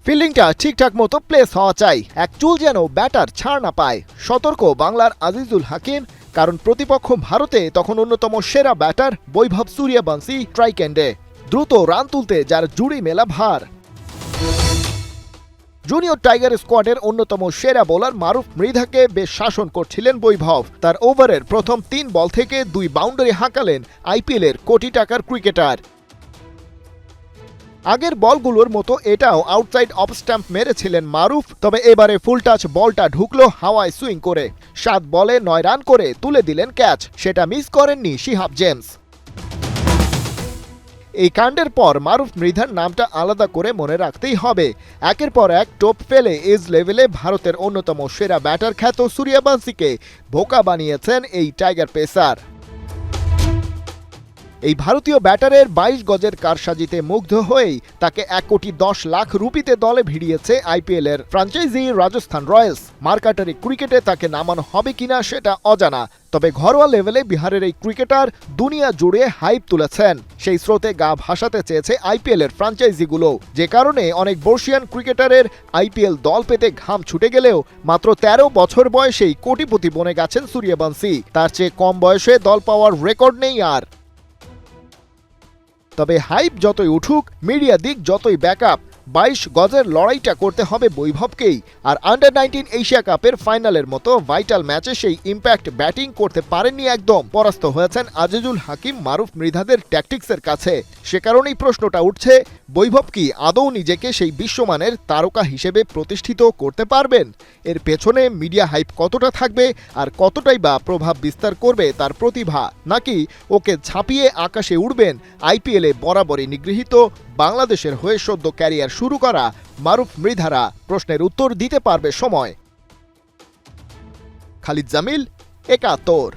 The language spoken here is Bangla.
ফিল্ডিংটা ঠিকঠাক মতো প্লেস হওয়া চাই, এক চুল যেন ব্যাটার ছাড় না পায়। সতর্ক বাংলার আজিজুল হাকিম, কারণ প্রতিপক্ষ ভারতে তখন অন্যতম সেরা ব্যাটার বৈভব সূর্যবংশী স্ট্রাইক এন্ডে। দ্রুত রান তুলতে যার জুড়ি মেলা ভার। জুনিয়র টাইগার স্কোয়াডের অন্যতম সেরা বোলার মারুফ মৃধাকে বেশ শাসন করছিলেন বৈভব। তার ওভারের প্রথম 3 বল থেকে 2 বাউন্ডারি হাঁকালেন আইপিএলের কোটি টাকার ক্রিকেটার। আগের বলগুলোর মতো এটাও আউটসাইড অফ স্ট্যাম্প মেরেছিলেন মারুফ, তবে এবারে ফুল টাচ বলটা ঢুকলো হাওয়ায় সুইং করে। 7 বলে 9 রান করে তুলে দিলেন ক্যাচ, সেটা মিস করেননি শিহাব জেমস। এই কাণ্ডের পর মারুফ মৃধার নামটা আলাদা করে মনে রাখতেই হবে। একের পর এক টোপ ফেলে এজ লেভেলে ভারতের অন্যতম সেরা ব্যাটার খ্যাত সূর্যবংশীকে বোকা বানিয়েছেন এই টাইগার পেসার। এই ভারতীয় ব্যাটারের 22 গজের কারসাজিতে মুগ্ধ হয়েই তাকে 1,10,00,000 রুপিতে দলে ভিড়িয়েছে আইপিএলের ফ্র্যাঞ্চাইজি রাজস্থান রয়্যালস। মার্কাটারি ক্রিকেটে তাকে নামানো হবে কিনা সেটা অজানা, তবে ঘরোয়া লেভেলে বিহারের এই ক্রিকেটার দুনিয়া জুড়ে হাইপ তুলেছেন। সেই স্রোতে গা ভাসাতে চেয়েছে আইপিএলের ফ্র্যাঞ্চাইজিগুলো, যে কারণে অনেক বর্ষিয়ান ক্রিকেটারের আইপিএল দল পেতে ঘাম ছুটে গেলেও মাত্র 13 বছর বয়সেই কোটিপতি বনে গেছেন সূর্যবংশী। তার চেয়ে কম বয়সে দল পাওয়ার রেকর্ড নেই আর। তবে হাইপ যতই উঠুক, মিডিয়া দিক যতই ব্যাকআপ, 22 গজের লড়াইটা করতে হবে বৈভবকেই। আর আন্ডার-19 এশিয়া কাপের ফাইনালের মতো ভাইটাল ম্যাচে সেই ইম্প্যাক্ট ব্যাটিং করতে পারেননি, একদম পরাস্ত হয়েছেন আজিজুল হাকিম মারুফ মৃধাদের ট্যাকটিক্সের কাছে। সে কারণেই প্রশ্নটা উঠছে, বৈভব কি আদৌ নিজেকে সেই বিশ্বমানের তারকা হিসেবে প্রতিষ্ঠিত করতে পারবেন? এর পেছনে মিডিয়া হাইপ কতটা থাকবে, আর কতটাই বা প্রভাব বিস্তার করবে তার প্রতিভা? নাকি ওকে ছাপিয়ে আকাশে উড়বেন আইপিএলে বরাবরই নিগৃহীত বাংলাদেশের হয়ে সদ্য ক্যারিয়ার শুরু করা মারুফ মৃধারা? প্রশ্নের উত্তর দিতে পারবে সময়। খালিদ জামিল, একাত্তর।